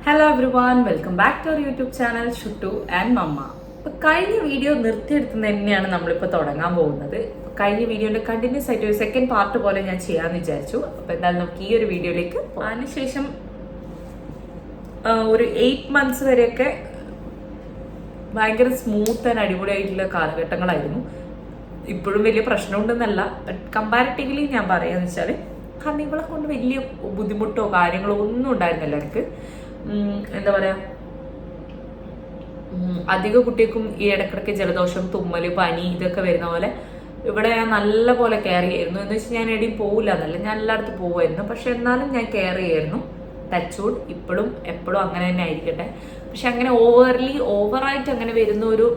Hello everyone, welcome back to our YouTube channel Shuttu and mamma. അപ്പോൾ കഴിഞ്ഞ video നിർത്തിയെടുത്തുന്നത് തന്നെയാണ് നമ്മളിപ്പോൾ തുടങ്ങാൻ പോകുന്നത്. കഴിഞ്ഞ വീഡിയോയുടെ കണ്ടിന്യൂസ് ആയിട്ട് ഒരു സെക്കൻഡ് പാർട്ട് പോലെ ഞാൻ ചെയ്യാമെന്ന് വിചാരിച്ചു. അപ്പോൾ എന്തായാലും നമുക്ക് ഈ ഒരു വീഡിയോയിലേക്ക് അതിനുശേഷം ഒരു 8 months വരെയൊക്കെ ഭയങ്കര സ്മൂത്ത് ആൻഡ് അടിപൊളിയായിട്ടുള്ള കാലഘട്ടങ്ങളായിരുന്നു. ഇപ്പോഴും വലിയ പ്രശ്നമുണ്ടെന്നല്ല, ബട്ട് കമ്പാരിറ്റീവ്ലി ഞാൻ പറയാന്ന് വെച്ചാൽ കാരണം ഇവളെ കൊണ്ട് വലിയ ബുദ്ധിമുട്ടോ കാര്യങ്ങളോ ഒന്നും ഉണ്ടായിരുന്നില്ല. എനിക്ക് എന്താ പറയാ, അധിക കുട്ടികൾക്കും ഈ ഇടക്കിടയ്ക്ക് ജലദോഷം, തുമ്മല്, പനി ഇതൊക്കെ വരുന്ന പോലെ ഇവിടെ ഞാൻ നല്ല പോലെ കെയർ ചെയ്യായിരുന്നു. എന്ന് വെച്ചാൽ ഞാൻ എവിടെയും പോവില്ല എന്നല്ല, ഞാൻ എല്ലായിടത്തും പോകുമായിരുന്നു. പക്ഷെ എന്നാലും ഞാൻ കെയർ ചെയ്യായിരുന്നു. ടച്ച്വുഡ് ഇപ്പോഴും എപ്പോഴും അങ്ങനെ തന്നെ ആയിരിക്കട്ടെ. പക്ഷെ അങ്ങനെ ഓവറായിട്ട് അങ്ങനെ വരുന്ന ഒരു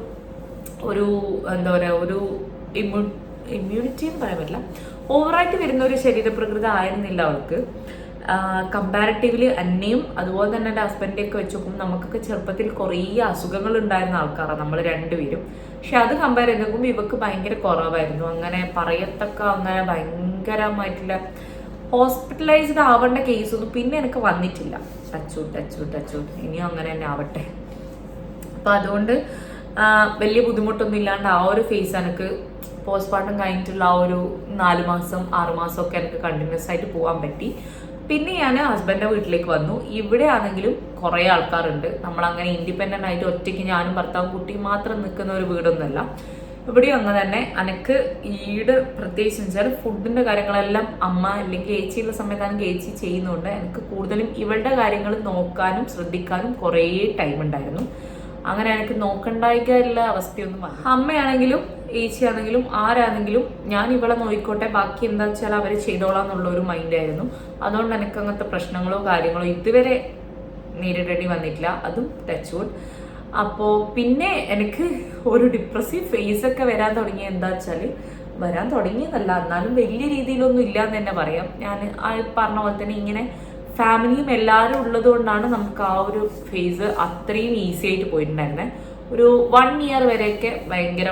എന്താ പറയുക, ഒരു ഇമ്മ്യൂണിറ്റി എന്ന് പറയാൻ പറ്റില്ല, ഓവറായിട്ട് വരുന്ന ഒരു ശരീരപ്രകൃതി ആയിരുന്നില്ല അവൾക്ക്. കമ്പാരിറ്റീവ്ലി എന്നെയും അതുപോലെ തന്നെ എൻ്റെ ഹസ്ബൻഡിനെയൊക്കെ വെച്ച് നോക്കുമ്പോൾ നമുക്കൊക്കെ ചെറുപ്പത്തിൽ കുറേ അസുഖങ്ങൾ ഉണ്ടായിരുന്ന ആൾക്കാരാണ് നമ്മൾ രണ്ടുപേരും. പക്ഷെ അത് കമ്പയർ ചെയ്ത് നോക്കുമ്പോൾ ഇവക്ക് ഭയങ്കര കുറവായിരുന്നു. അങ്ങനെ പറയത്തക്ക അങ്ങനെ ഭയങ്കരമായിട്ടുള്ള ഹോസ്പിറ്റലൈസ്ഡ് ആവേണ്ട കേസൊന്നും പിന്നെ എനിക്ക് വന്നിട്ടില്ല. ടച്ച് ഇനിയും അങ്ങനെ തന്നെ ആവട്ടെ. അപ്പം അതുകൊണ്ട് വലിയ ബുദ്ധിമുട്ടൊന്നും ഇല്ലാണ്ട് ആ ഒരു ഫേസ് എനിക്ക് പോസ്റ്റ്മോർട്ടം കഴിഞ്ഞിട്ടുള്ള ആ ഒരു 4 മാസം 6 മാസം ഒക്കെ എനിക്ക് കണ്ടിന്യൂസ് ആയിട്ട് പോകാൻ പറ്റി. പിന്നെ ഞാൻ ഹസ്ബൻഡിൻ്റെ വീട്ടിലേക്ക് വന്നു. ഇവിടെ ആണെങ്കിലും കുറേ ആൾക്കാരുണ്ട്. നമ്മളങ്ങനെ ഇൻഡിപെൻഡൻ്റ് ആയിട്ട് ഒറ്റയ്ക്ക് ഞാനും ഭർത്താവും കുട്ടിയും മാത്രം നിൽക്കുന്ന ഒരു വീടൊന്നുമല്ല. ഇവിടെയും അങ്ങനെ തന്നെ. എനിക്ക് ഈട് പ്രത്യേകിച്ച് വെച്ചാൽ ഫുഡിൻ്റെ കാര്യങ്ങളെല്ലാം അമ്മ അല്ലെങ്കിൽ ഏച്ചിയുള്ള സമയത്താണെങ്കിൽ ഏച്ചി ചെയ്യുന്നതുകൊണ്ട് എനിക്ക് കൂടുതലും ഇവളുടെ കാര്യങ്ങൾ നോക്കാനും ശ്രദ്ധിക്കാനും കുറേ ടൈം ഉണ്ടായിരുന്നു. അങ്ങനെ എനിക്ക് നോക്കണ്ടായില്ല അവസ്ഥയൊന്നും വന്നു. അമ്മയാണെങ്കിലും ഏച്ചിയാണെങ്കിലും ആരാണെങ്കിലും ഞാൻ ഇവളെ നോക്കിക്കോട്ടെ, ബാക്കി എന്താ വെച്ചാൽ അവർ ചെയ്തോളാം എന്നുള്ള ഒരു മൈൻഡായിരുന്നു. അതുകൊണ്ട് എനിക്ക് അങ്ങനത്തെ പ്രശ്നങ്ങളോ കാര്യങ്ങളോ ഇതുവരെ നേരിടേണ്ടി വന്നിട്ടില്ല. അതും ടച്ച്വുഡ്. അപ്പോൾ പിന്നെ എനിക്ക് ഒരു ഡിപ്രസീവ് ഫേസ് ഒക്കെ വരാൻ തുടങ്ങിയ എന്താ വെച്ചാൽ വരാൻ തുടങ്ങിയതല്ല, എന്നാലും വലിയ രീതിയിലൊന്നും ഇല്ല എന്ന് തന്നെ പറയാം. ഞാൻ പറഞ്ഞ പോലെ തന്നെ ഇങ്ങനെ ഫാമിലിയും എല്ലാവരും ഉള്ളത് കൊണ്ടാണ് നമുക്ക് ആ ഒരു ഫേസ് അത്രയും ഈസി ആയിട്ട് പോയിട്ടുണ്ടായിരുന്നത്. ഒരു 1 year വരെയൊക്കെ ഭയങ്കര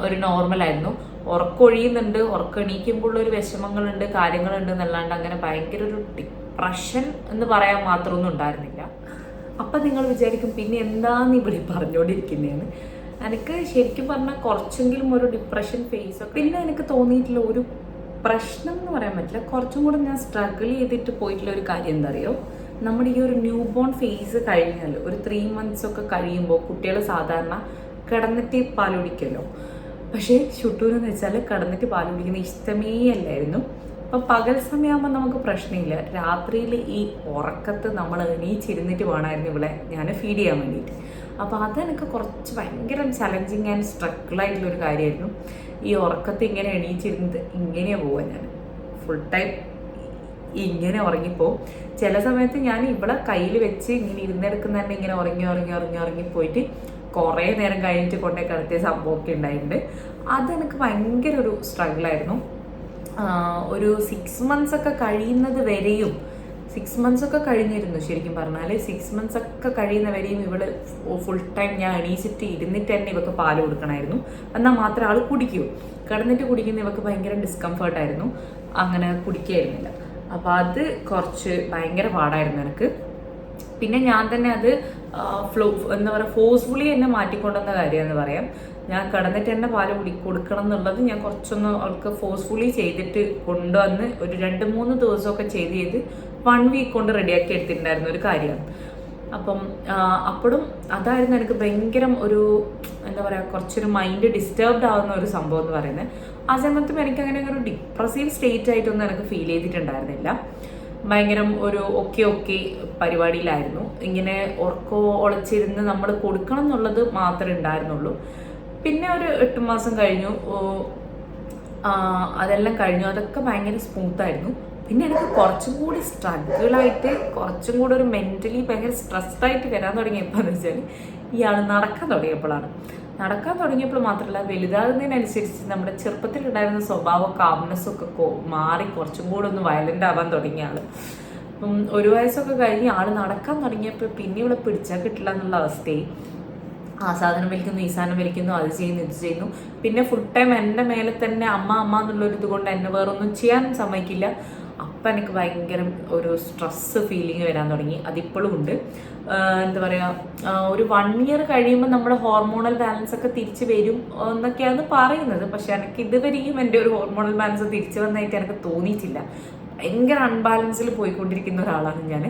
ഒരു നോർമലായിരുന്നു. ഉറക്കൊഴിയുന്നുണ്ട്, ഉറക്കെണീക്കുമ്പോഴുള്ള ഒരു വിഷമങ്ങളുണ്ട്, കാര്യങ്ങളുണ്ട് എന്നല്ലാണ്ട് അങ്ങനെ ഭയങ്കര ഒരു ഡിപ്രഷൻ എന്ന് പറയാൻ മാത്രമൊന്നും ഉണ്ടായിരുന്നില്ല. അപ്പം നിങ്ങൾ വിചാരിക്കും പിന്നെ എന്താന്ന് ഇവിടെ പറഞ്ഞുകൊണ്ടിരിക്കുന്നതെന്ന്. എനിക്ക് ശരിക്കും പറഞ്ഞാൽ കുറച്ചെങ്കിലും ഒരു ഡിപ്രഷൻ ഫേസ് ഒക്കെ പിന്നെ എനിക്ക് തോന്നിയിട്ടില്ല. ഒരു പ്രശ്നം എന്ന് പറയാൻ പറ്റില്ല, കുറച്ചും കൂടെ ഞാൻ സ്ട്രഗിൾ ചെയ്തിട്ട് പോയിട്ടുള്ള ഒരു കാര്യം എന്താ അറിയോ, നമ്മുടെ ഈ ഒരു ന്യൂ ബോൺ ഫേസ് കഴിഞ്ഞാൽ ഒരു 3 months ഒക്കെ കഴിയുമ്പോൾ കുട്ടികൾ സാധാരണ കിടന്നിട്ട് പാൽ കുടിക്കുമല്ലോ. പക്ഷേ ഷുട്ടൂരെന്ന് വെച്ചാൽ കിടന്നിട്ട് പാൽ കുടിക്കുന്ന ഇഷ്ടമേ അല്ലായിരുന്നു. അപ്പം പകൽ സമയമാകുമ്പോൾ നമുക്ക് പ്രശ്നമില്ല, രാത്രിയിൽ ഈ ഉറക്കത്ത് നമ്മൾ എണീച്ചിരുന്നിട്ട് വേണമായിരുന്നു ഇവിടെ ഞാൻ ഫീഡ് ചെയ്യാൻ വേണ്ടിയിട്ട്. അപ്പോൾ അതെനിക്ക് കുറച്ച് ഭയങ്കര ചലഞ്ചിങ് ആൻഡ് സ്ട്രഗിളായിട്ടുള്ളൊരു കാര്യമായിരുന്നു. ഈ ഉറക്കത്ത് ഇങ്ങനെ എണീച്ചിരുന്നത് ഇങ്ങനെയാണ് പോവാൻ, ഞാൻ ഫുൾ ടൈം ഇങ്ങനെ ഉറങ്ങിപ്പോവും. ചില സമയത്ത് ഞാൻ ഇവിടെ കയ്യിൽ വെച്ച് ഇങ്ങനെ ഇരുന്നെടുക്കുന്ന തന്നെ ഇങ്ങനെ ഉറങ്ങിപ്പോയിട്ട് കുറേ നേരം കഴിഞ്ഞിട്ട് കൊണ്ടേ കിടത്തിയ സംഭവമൊക്കെ ഉണ്ടായിട്ടുണ്ട്. അതെനിക്ക് ഭയങ്കര ഒരു സ്ട്രഗിളായിരുന്നു. ഒരു 6 months ഒക്കെ കഴിയുന്നത് വരെയും 6 months ഒക്കെ കഴിഞ്ഞിരുന്നു ശരിക്കും പറഞ്ഞാൽ. 6 months ഒക്കെ കഴിയുന്നവരെയും ഇവള് ഫുൾ ടൈം ഞാൻ എണീച്ചിട്ട് ഇരുന്നിട്ട് തന്നെ ഇവക്ക് പാല് കൊടുക്കണമായിരുന്നു. എന്നാൽ മാത്രമേ ആൾ കുടിക്കൂ. കിടന്നിട്ട് കുടിക്കുന്ന ഇവക്ക് ഭയങ്കര ഡിസ്കംഫർട്ടായിരുന്നു, അങ്ങനെ കുടിക്കായിരുന്നില്ല. അപ്പോൾ അത് കുറച്ച് ഭയങ്കര പാടായിരുന്നു എനിക്ക്. പിന്നെ ഞാൻ തന്നെ അത് എന്താ പറയുക, ഫോഴ്സ്ഫുള്ളി എന്നെ മാറ്റിക്കൊണ്ടുവന്ന കാര്യമെന്ന് പറയാം. ഞാൻ കിടന്നിട്ട് തന്നെ പാല് കൊടുക്കണം എന്നുള്ളത് ഞാൻ കുറച്ചൊന്ന് അവൾക്ക് ഫോഴ്സ്ഫുള്ളി ചെയ്തിട്ട് കൊണ്ടുവന്ന് ഒരു 2-3 ദിവസമൊക്കെ ചെയ്ത് 1 week കൊണ്ട് റെഡിയാക്കി എടുത്തിട്ടുണ്ടായിരുന്ന ഒരു കാര്യമാണ്. അപ്പം അപ്പോഴും അതായിരുന്നു എനിക്ക് ഭയങ്കര ഒരു എന്താ പറയുക, കുറച്ചൊരു മൈൻഡ് ഡിസ്റ്റർബ്ഡ് ആവുന്ന ഒരു സംഭവം എന്ന് പറയുന്നത്. ആ സമയത്തും എനിക്കങ്ങനെ ഒരു ഡിപ്രസീവ് സ്റ്റേറ്റ് ആയിട്ടൊന്നും എനിക്ക് ഫീൽ ചെയ്തിട്ടുണ്ടായിരുന്നില്ല. ഭയങ്കര ഒരു ഓക്കെ പരിപാടിയിലായിരുന്നു. ഇങ്ങനെ ഒളിച്ചിരുന്ന് നമ്മൾ കൊടുക്കണം എന്നുള്ളത് മാത്രമേ ഉണ്ടായിരുന്നുള്ളൂ. പിന്നെ ഒരു 8 മാസം കഴിഞ്ഞു, അതെല്ലാം കഴിഞ്ഞു. അതൊക്കെ ഭയങ്കര സ്മൂത്തായിരുന്നു. പിന്നെ എനിക്ക് കുറച്ചും കൂടി സ്ട്രഗിളായിട്ട് കുറച്ചും കൂടി ഒരു മെൻ്റലി ഭയങ്കര സ്ട്രെസ്ഡായിട്ട് വരാൻ തുടങ്ങിയപ്പോൾ എന്ന് വെച്ചാൽ ഇയാൾ നടക്കാൻ തുടങ്ങിയപ്പോൾ മാത്രമല്ല, വലുതാകുന്നതിനനുസരിച്ച് നമ്മുടെ ചെറുപ്പത്തിലുണ്ടായിരുന്ന സ്വഭാവം കാംനെസ്സൊക്കെ മാറി കുറച്ചും കൂടെ ഒന്ന് വയലൻ്റ് ആവാൻ തുടങ്ങിയ ആൾ. അപ്പം 1 വയസ്സൊക്കെ കഴിഞ്ഞ് ആൾ നടക്കാൻ തുടങ്ങിയപ്പോൾ പിന്നെ ഇവിടെ പിടിച്ചാൽ കിട്ടില്ല എന്നുള്ള അവസ്ഥയായി. ആ സാധനം വലിക്കുന്നു, ഈ സാധനം വലിക്കുന്നു, അത് ചെയ്യുന്നു, ഇത് ചെയ്യുന്നു. പിന്നെ ഫുൾ ടൈം എൻ്റെ മേലെ തന്നെ അമ്മ എന്നുള്ളൊരു ഇതുകൊണ്ട് എന്നെ വേറൊന്നും ചെയ്യാൻ സമ്മതിക്കില്ല. അപ്പം എനിക്ക് ഭയങ്കര ഒരു സ്ട്രെസ്സ് ഫീലിംഗ് വരാൻ തുടങ്ങി. അതിപ്പോഴും ഉണ്ട്. എന്താ പറയുക, ഒരു 1 year കഴിയുമ്പോൾ നമ്മുടെ ഹോർമോണൽ ബാലൻസ് ഒക്കെ തിരിച്ച് വരും എന്നൊക്കെയാണ് പറയുന്നത്. പക്ഷെ എനിക്ക് ഇതുവരെയും എൻ്റെ ഒരു ഹോർമോണൽ ബാലൻസ് തിരിച്ചു വന്നതായിട്ട് എനിക്ക് തോന്നിയിട്ടില്ല. ഭയങ്കര അൺബാലൻസിൽ പോയിക്കൊണ്ടിരിക്കുന്ന ഒരാളാണ് ഞാൻ.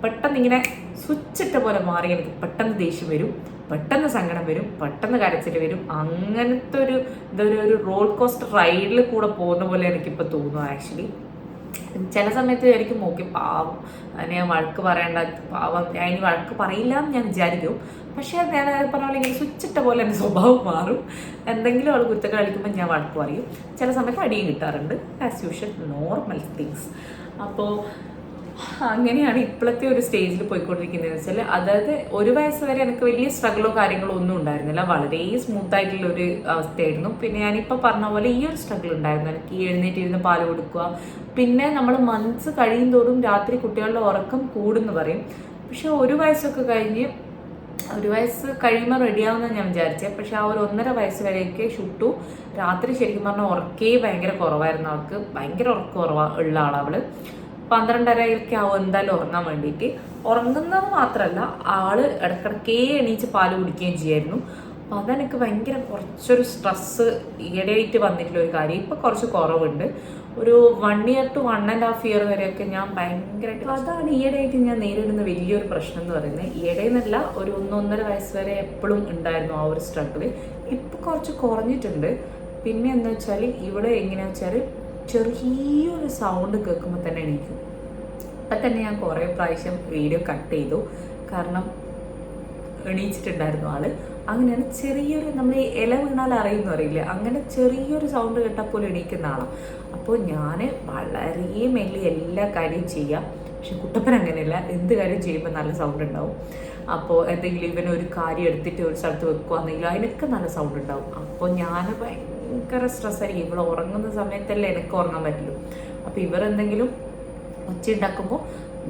പെട്ടെന്ന് ഇങ്ങനെ സ്വിച്ച് ഇട്ട പോലെ മാറി എനിക്ക് പെട്ടെന്ന് ദേഷ്യം വരും, പെട്ടെന്ന് സങ്കടം വരും, പെട്ടെന്ന് കരച്ചിൽ വരും. അങ്ങനത്തെ ഒരു റോൾ കോസ്റ്റർ റൈഡിൽ കൂടെ പോകുന്ന പോലെ എനിക്കിപ്പോൾ തോന്നുന്നു. ആക്ച്വലി ചില സമയത്ത് വിചാരിക്കും നോക്കി പാവം ഞാൻ വഴക്ക് പറയേണ്ട, പാവം അതിന് വഴക്ക് പറയില്ല എന്ന് ഞാൻ വിചാരിക്കും. പക്ഷേ ഞാൻ പറഞ്ഞ പോലെ ഇങ്ങനെ സ്വിച്ചിട്ട പോലെ എൻ്റെ സ്വഭാവം മാറും. എന്തെങ്കിലും അവൾ കുറ്റം കളിക്കുമ്പോൾ ഞാൻ വഴക്ക് പറയും. ചില സമയത്ത് അടിയും കിട്ടാറുണ്ട്. As usual, normal things. അപ്പോൾ അങ്ങനെയാണ് ഇപ്പോഴത്തെ ഒരു സ്റ്റേജിൽ പോയിക്കൊണ്ടിരിക്കുന്നതെന്ന് വെച്ചാൽ, അതായത് 1 വയസ്സ് വരെ എനിക്ക് വലിയ സ്ട്രഗിളോ കാര്യങ്ങളോ ഒന്നും ഉണ്ടായിരുന്നില്ല. വളരെ സ്മൂത്ത് ആയിട്ടുള്ള ഒരു അവസ്ഥയായിരുന്നു. പിന്നെ ഞാനിപ്പോൾ പറഞ്ഞ പോലെ ഈ ഒരു സ്ട്രഗിൾ ഉണ്ടായിരുന്നു. എനിക്ക് എഴുന്നേറ്റിരുന്ന് പാല് കൊടുക്കുക. പിന്നെ നമ്മൾ മന്ത്സ് കഴിയും തോറും രാത്രി കുട്ടികളുടെ ഉറക്കം കൂടുമെന്ന് പറയും. പക്ഷെ 1 വയസ്സൊക്കെ കഴിഞ്ഞ് 1 വയസ്സ് കഴിയുമ്പോൾ റെഡിയാവുമെന്ന് ഞാൻ വിചാരിച്ചത്. പക്ഷെ ആ ഒരു 1.5 വയസ്സ് വരെയൊക്കെ ഷുട്ടു രാത്രി ശരിക്കും പറഞ്ഞാൽ ഉറക്കേ ഭയങ്കര കുറവായിരുന്നു. അവൾക്ക് ഭയങ്കര ഉറക്കം ഉള്ള ആളവള്. 12:30 ആവും എന്തായാലും ഉറങ്ങാൻ വേണ്ടിയിട്ട്. ഉറങ്ങുന്നത് മാത്രമല്ല, ആള് ഇടക്കിടക്കേ എണീച്ച് പാല് കുടിക്കുകയും ചെയ്യായിരുന്നു. അപ്പം അതെനിക്ക് ഭയങ്കര കുറച്ചൊരു സ്ട്രെസ്സ് ഈയിടെയായിട്ട് വന്നിട്ടുള്ള ഒരു കാര്യം. ഇപ്പം കുറച്ച് കുറവുണ്ട്. ഒരു 1 year to 1.5 year വരെയൊക്കെ ഞാൻ ഭയങ്കരമായിട്ട്, അതാണ് ഈയിടെയായിട്ട് ഞാൻ നേരിടുന്ന വലിയൊരു പ്രശ്നം എന്ന് പറയുന്നത്. ഈയിടെയെന്നല്ല, ഒരു 1-1.5 വയസ്സ് വരെ എപ്പോഴും ഉണ്ടായിരുന്നു ആ ഒരു സ്ട്രഗിള്. ഇപ്പം കുറച്ച് കുറഞ്ഞിട്ടുണ്ട്. പിന്നെ എന്താ വെച്ചാൽ ഇവിടെ എങ്ങനെയാ വെച്ചാൽ ചെറിയൊരു സൗണ്ട് കേൾക്കുമ്പോൾ തന്നെ എണീക്കും. അപ്പം തന്നെ ഞാൻ കുറേ പ്രാവശ്യം വീഡിയോ കട്ട് ചെയ്തു. കാരണം എണീച്ചിട്ടുണ്ടായിരുന്നു ആള്. അങ്ങനെയാണ് ചെറിയൊരു, നമ്മൾ ഇല വീണാൽ അറിയുന്നു അറിയില്ല, അങ്ങനെ ചെറിയൊരു സൗണ്ട് കേട്ടാൽ പോലും എണീക്കുന്ന ആളാണ്. അപ്പോൾ ഞാൻ വളരെ മെല്ലെ എല്ലാ കാര്യവും ചെയ്യാം. പക്ഷെ കുട്ടപ്പൻ അങ്ങനെയല്ല, എന്ത് കാര്യം ചെയ്യുമ്പോൾ നല്ല സൗണ്ട് ഉണ്ടാവും. അപ്പോൾ എന്തെങ്കിലും ഇവനൊരു കാര്യം എടുത്തിട്ട് ഒരു സ്ഥലത്ത് വെക്കുകയാണെങ്കിലും അതിനൊക്കെ നല്ല സൗണ്ട് ഉണ്ടാവും. അപ്പോൾ ഞാൻ ഭയങ്കര സ്ട്രെസ്സായിരിക്കും. ഇവിടെ ഉറങ്ങുന്ന സമയത്തല്ലേ എനിക്ക് ഉറങ്ങാൻ പറ്റുള്ളൂ. അപ്പോൾ ഇവരെന്തെങ്കിലും ഒച്ച ഉണ്ടാക്കുമ്പോൾ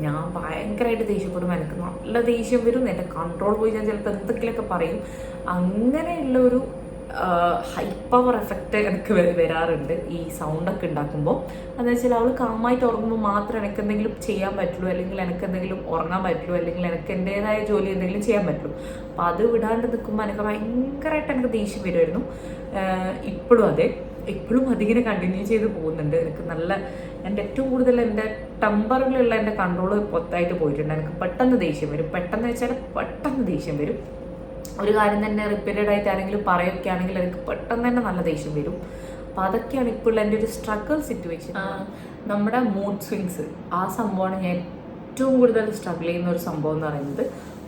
ഞാൻ ഭയങ്കരമായിട്ട് ദേഷ്യപ്പെടും. എനിക്ക് നല്ല ദേഷ്യം വരും. എൻ്റെ കൺട്രോൾ പോയി ഞാൻ ചിലപ്പോൾ എന്തെങ്കിലുമൊക്കെ പറയും. അങ്ങനെയുള്ള ഒരു ഹൈ പവർ എഫക്റ്റ് എനിക്ക് വരാറുണ്ട് ഈ സൗണ്ടൊക്കെ ഉണ്ടാക്കുമ്പോൾ. എന്ന് വെച്ചാൽ അവൾ കാമായിട്ട് ഉറങ്ങുമ്പോൾ മാത്രമേ എനിക്ക് എന്തെങ്കിലും ചെയ്യാൻ പറ്റുള്ളൂ, അല്ലെങ്കിൽ എനിക്ക് എന്തെങ്കിലും ഉറങ്ങാൻ പറ്റുള്ളൂ, അല്ലെങ്കിൽ എനിക്ക് എൻ്റേതായ ജോലി എന്തെങ്കിലും ചെയ്യാൻ പറ്റുള്ളൂ. അപ്പോൾ അത് വിടാണ്ട് നിൽക്കുമ്പോൾ എനിക്ക് ഭയങ്കരമായിട്ട് എനിക്ക് ദേഷ്യം വരുമായിരുന്നു. ഇപ്പോഴും അതെ, ഇപ്പോഴും അതിങ്ങനെ കണ്ടിന്യൂ ചെയ്ത് പോകുന്നുണ്ട്. എനിക്ക് നല്ല, എൻ്റെ ഏറ്റവും കൂടുതൽ എൻ്റെ ടെമ്പറിലുള്ള എൻ്റെ കൺട്രോൾ പൊത്തായിട്ട് പോയിട്ടുണ്ട്. എനിക്ക് പെട്ടെന്ന് ദേഷ്യം വരും. പെട്ടെന്ന് വെച്ചാൽ പെട്ടെന്ന് ദേഷ്യം വരും. ഒരു കാര്യം തന്നെ റിപ്പീറ്റഡ് ആയിട്ട് ആരെങ്കിലും പറയുകയൊക്കെ ആണെങ്കിൽ എനിക്ക് പെട്ടെന്ന് തന്നെ നല്ല ദേഷ്യം വരും. അപ്പോൾ അതൊക്കെയാണ് ഇപ്പോൾ എൻ്റെ ഒരു സ്ട്രഗിൾ സിറ്റുവേഷൻ. നമ്മുടെ മൂഡ് സ്വിങ്സ്, ആ സംഭവമാണ് ഞാൻ ഏറ്റവും കൂടുതൽ സ്ട്രഗിൾ ചെയ്യുന്ന ഒരു സംഭവം എന്ന് പറയുന്നത്.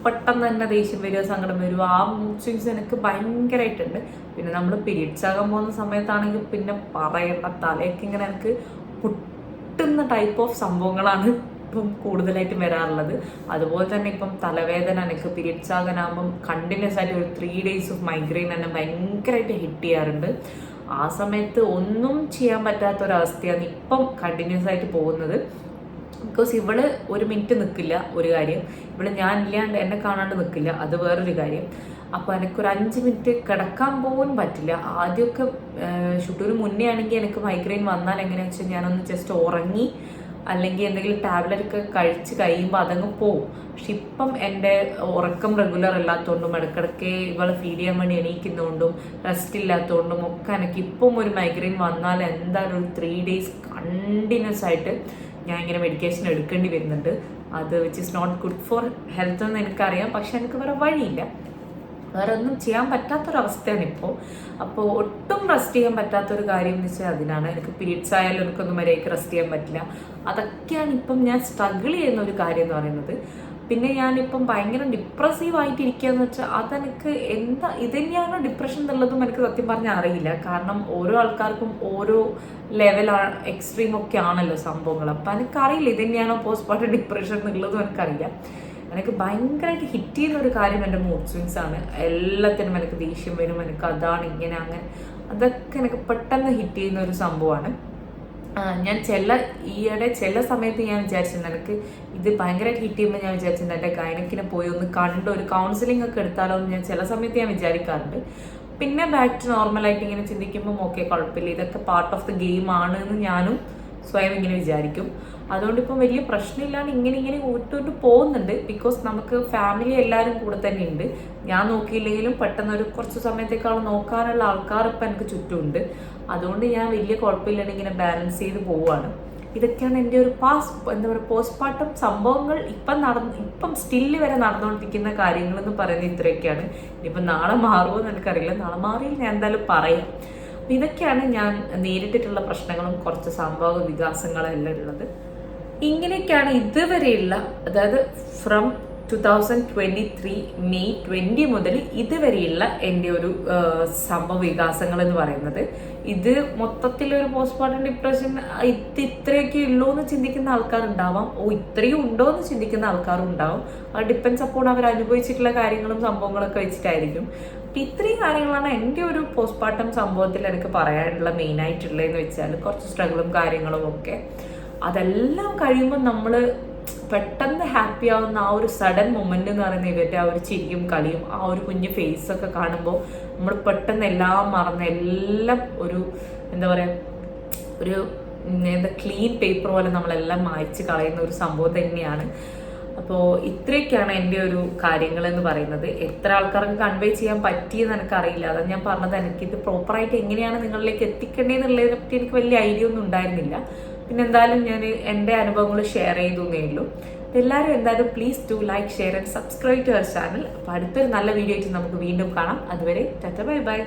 പെട്ടെന്ന് തന്നെ ദേഷ്യം വരിക, സങ്കടം വരിക, ആ മൂഡ് സ്വിങ്സ് എനിക്ക് ഭയങ്കരമായിട്ടുണ്ട്. പിന്നെ നമ്മൾ പീരീഡ്സ് ആകാൻ പോകുന്ന സമയത്താണെങ്കിൽ പിന്നെ പറയേണ്ട, തലയൊക്കെ ഇങ്ങനെ എനിക്ക് പൊട്ടുന്ന ടൈപ്പ് ഓഫ് സംഭവങ്ങളാണ് ഇപ്പം കൂടുതലായിട്ടും വരാറുള്ളത്. അതുപോലെ തന്നെ ഇപ്പം തലവേദന, എനിക്ക് പീരീഡ്സ് ആകാനാകുമ്പം കണ്ടിന്യൂസ് ആയിട്ട് ഒരു 3 days ഓഫ് മൈഗ്രെയിൻ തന്നെ ഭയങ്കരമായിട്ട് ഹിറ്റ് ചെയ്യാറുണ്ട്. ആ സമയത്ത് ഒന്നും ചെയ്യാൻ പറ്റാത്തൊരവസ്ഥയാണ് ഇപ്പം കണ്ടിന്യൂസ് ആയിട്ട് പോകുന്നത്. ബിക്കോസ് ഇവള് 1 minute നിൽക്കില്ല, ഒരു കാര്യം. ഇവള് ഞാൻ ഇല്ലാണ്ട് എന്നെ കാണാണ്ട് നിൽക്കില്ല, അത് വേറൊരു കാര്യം. അപ്പോൾ എനിക്കൊരു 5 minute കിടക്കാൻ പോലും പറ്റില്ല. ആദ്യമൊക്കെ ഷൂട്ടിന് മുന്നേ ആണെങ്കിൽ എനിക്ക് മൈഗ്രെയിൻ വന്നാൽ എങ്ങനെയാണെന്ന് വെച്ചാൽ ഞാനൊന്ന് ജസ്റ്റ് ഉറങ്ങി അല്ലെങ്കിൽ എന്തെങ്കിലും ടാബ്ലറ്റ് ഒക്കെ കഴിച്ച് കഴിയുമ്പോൾ അതങ്ങ് പോവും. പക്ഷെ ഇപ്പം എൻ്റെ ഉറക്കം റെഗുലർ അല്ലാത്തതുകൊണ്ടും ഇടയ്ക്കിടയ്ക്ക് ഇവളെ ഫീഡ് ചെയ്യാൻ വേണ്ടി എണീക്കുന്നതുകൊണ്ടും റെസ്റ്റ് ഇല്ലാത്തതുകൊണ്ടും ഒക്കെ എനിക്ക് ഇപ്പം ഒരു മൈഗ്രെയിൻ വന്നാൽ എന്തായാലും ഒരു 3 days കണ്ടിന്യൂസ് ആയിട്ട് ഞാൻ ഇങ്ങനെ മെഡിക്കേഷൻ എടുക്കേണ്ടി വരുന്നുണ്ട്. അത് which is not good for health എന്ന് എനിക്കറിയാം. പക്ഷെ എനിക്ക് വേറെ വഴിയില്ല, വേറെ ഒന്നും ചെയ്യാൻ പറ്റാത്തൊരവസ്ഥയാണ് ഇപ്പോൾ. അപ്പോൾ ഒട്ടും റെസ്റ്റ് ചെയ്യാൻ പറ്റാത്തൊരു കാര്യം എന്ന് വെച്ചാൽ അതിനാണ്. എനിക്ക് പീരീഡ്സ് ആയാലും എനിക്കൊന്നും വരെയൊക്കെ റെസ്റ്റ് ചെയ്യാൻ പറ്റില്ല. അതൊക്കെയാണ് ഇപ്പം ഞാൻ സ്ട്രഗിൾ ചെയ്യുന്ന ഒരു കാര്യം എന്ന് പറയുന്നത്. പിന്നെ ഞാനിപ്പം ഭയങ്കര ഡിപ്രസീവ് ആയിട്ടിരിക്കുക എന്ന് വെച്ചാൽ അതെനിക്ക് എന്താ, ഇത് തന്നെയാണോ ഡിപ്രഷൻ എന്നുള്ളതും എനിക്ക് സത്യം പറഞ്ഞാൽ അറിയില്ല. കാരണം ഓരോ ആൾക്കാർക്കും ഓരോ ലെവലാണ്, എക്സ്ട്രീം ഒക്കെ ആണല്ലോ സംഭവങ്ങൾ. അപ്പം എനിക്കറിയില്ല ഇത് തന്നെയാണോ പോസ്റ്റ്മോർട്ടം ഡിപ്രഷൻ എന്നുള്ളതും എനിക്കറിയില്ല. എനിക്ക് ഭയങ്കരമായിട്ട് ഹിറ്റ് ചെയ്യുന്ന ഒരു കാര്യം എൻ്റെ മൂഡ് സ്വിങ്സ് ആണ്. എല്ലാത്തിനും എനിക്ക് ദേഷ്യം വരും, എനിക്ക് അതാണ് ഇങ്ങനെ അങ്ങനെ, അതൊക്കെ എനിക്ക് പെട്ടെന്ന് ഹിറ്റ് ചെയ്യുന്ന ഒരു സംഭവമാണ്. ഞാൻ ഈയിടെ ചില സമയത്ത് ഞാൻ വിചാരിച്ചിട്ടുണ്ട് എനിക്ക് ഇത് ഭയങ്കരമായിട്ട് ഹിറ്റ് ചെയ്യുമ്പോൾ ഞാൻ വിചാരിച്ചിട്ടുണ്ട് എൻ്റെ ഗൈനക്കിനെ പോയി ഒന്ന് കണ്ട് ഒരു കൗൺസിലിംഗ് ഒക്കെ എടുത്താലോ എന്ന് ഞാൻ ചില സമയത്ത് ഞാൻ വിചാരിക്കാറുണ്ട്. പിന്നെ ബാക്ക് ടു നോർമലായിട്ട് ഇങ്ങനെ ചിന്തിക്കുമ്പോൾ ഓക്കെ കുഴപ്പമില്ല, ഇതൊക്കെ പാർട്ട് ഓഫ് ദ ഗെയിം ആണ് എന്ന് ഞാനും സ്വയം ഇങ്ങനെ വിചാരിക്കും. അതുകൊണ്ട് ഇപ്പം വലിയ പ്രശ്നമില്ലാണ്ട് ഇങ്ങനെ വിട്ടുവിട്ട് പോകുന്നുണ്ട്. ബിക്കോസ് നമുക്ക് ഫാമിലി എല്ലാവരും കൂടെ തന്നെ ഉണ്ട്. ഞാൻ നോക്കിയില്ലെങ്കിലും പെട്ടെന്ന് ഒരു കുറച്ച് സമയത്തേക്കാളും നോക്കാനുള്ള ആൾക്കാർ ഇപ്പം എനിക്ക് ചുറ്റുമുണ്ട്. അതുകൊണ്ട് ഞാൻ വലിയ കുഴപ്പമില്ലാണ്ട് ഇങ്ങനെ ബാലൻസ് ചെയ്ത് പോവുകയാണ്. ഇതൊക്കെയാണ് എൻ്റെ ഒരു പോസ്റ്റ്മോർട്ടം സംഭവങ്ങൾ ഇപ്പം സ്റ്റില്ല് വരെ നടന്നുകൊണ്ടിരിക്കുന്ന കാര്യങ്ങളെന്ന് പറയുന്നത് ഇത്രയൊക്കെയാണ്. ഇനിയിപ്പം നാളെ മാറുമോ എന്ന് എനിക്കറിയില്ല. നാളെ മാറിയിൽ ഞാൻ എന്തായാലും പറയാം. അപ്പം ഇതൊക്കെയാണ് ഞാൻ നേരിട്ടിട്ടുള്ള പ്രശ്നങ്ങളും കുറച്ച് സംഭവ വികാസങ്ങളും എല്ലാം ഉള്ളത്. ഇങ്ങനെയൊക്കെയാണ് ഇതുവരെയുള്ള, അതായത് ഫ്രം 2023 മെയ് 20 മുതൽ ഇതുവരെയുള്ള എൻ്റെ ഒരു സംഭവ വികാസങ്ങൾ എന്ന് പറയുന്നത്. ഇത് മൊത്തത്തിലൊരു പോസ്റ്റ്മോർട്ടം ഡിപ്രഷൻ ഇത്രയൊക്കെ ഉള്ളൂ എന്ന് ചിന്തിക്കുന്ന ആൾക്കാരുണ്ടാവാം, ഇത്രയും ഉണ്ടോ എന്ന് ചിന്തിക്കുന്ന ആൾക്കാരും ഉണ്ടാവും. അത് ഡിപ്പെൻസ് അപ്പോൾ അവർ അനുഭവിച്ചിട്ടുള്ള കാര്യങ്ങളും സംഭവങ്ങളൊക്കെ വെച്ചിട്ടായിരിക്കും. അപ്പം ഇത്രയും കാര്യങ്ങളാണ് എൻ്റെ ഒരു പോസ്റ്റ്മോർട്ടം സംഭവത്തിൽ എനിക്ക് പറയാനുള്ള മെയിനായിട്ടുള്ളതെന്ന് വെച്ചാൽ, കുറച്ച് സ്ട്രഗിളും കാര്യങ്ങളും ഒക്കെ. അതെല്ലാം കഴിയുമ്പോൾ നമ്മൾ പെട്ടെന്ന് ഹാപ്പി ആവുന്ന ആ ഒരു സഡൻ മൊമെന്റ് എന്ന് പറയുന്നത് ഇവരുടെ ആ ഒരു ചിരിയും കളിയും ആ ഒരു കുഞ്ഞു ഫേസൊക്കെ കാണുമ്പോൾ നമ്മൾ പെട്ടെന്ന് എല്ലാം മറന്ന് എല്ലാം ഒരു എന്താ പറയുക, ഒരു ക്ലീൻ പേപ്പർ പോലെ നമ്മളെല്ലാം മായ്ച്ച് കളയുന്ന ഒരു സംഭവം തന്നെയാണ്. അപ്പോൾ ഇത്രയൊക്കെയാണ് എൻ്റെ ഒരു കാര്യങ്ങൾ എന്ന് പറയുന്നത്. എത്ര ആൾക്കാർക്ക് കൺവേ ചെയ്യാൻ പറ്റിയെന്ന് എനിക്കറിയില്ല. അതാണ് ഞാൻ പറഞ്ഞത്, എനിക്കിത് പ്രോപ്പറായിട്ട് എങ്ങനെയാണ് നിങ്ങളിലേക്ക് എത്തിക്കേണ്ടതെന്നുള്ളതിനെ പറ്റി എനിക്ക് വലിയ ഐഡിയ ഒന്നും ഉണ്ടായിരുന്നില്ല. പിന്നെ എന്തായാലും ഞാൻ എൻ്റെ അനുഭവങ്ങൾ ഷെയർ ചെയ്തേ ഉള്ളൂ. എല്ലാവരും എന്തായാലും please do like, share and subscribe to our channel. അപ്പോൾ അടുത്തൊരു നല്ല വീഡിയോ ആയിട്ട് നമുക്ക് വീണ്ടും കാണാം. അതുവരെ ടാറ്റ, ബൈ ബൈ.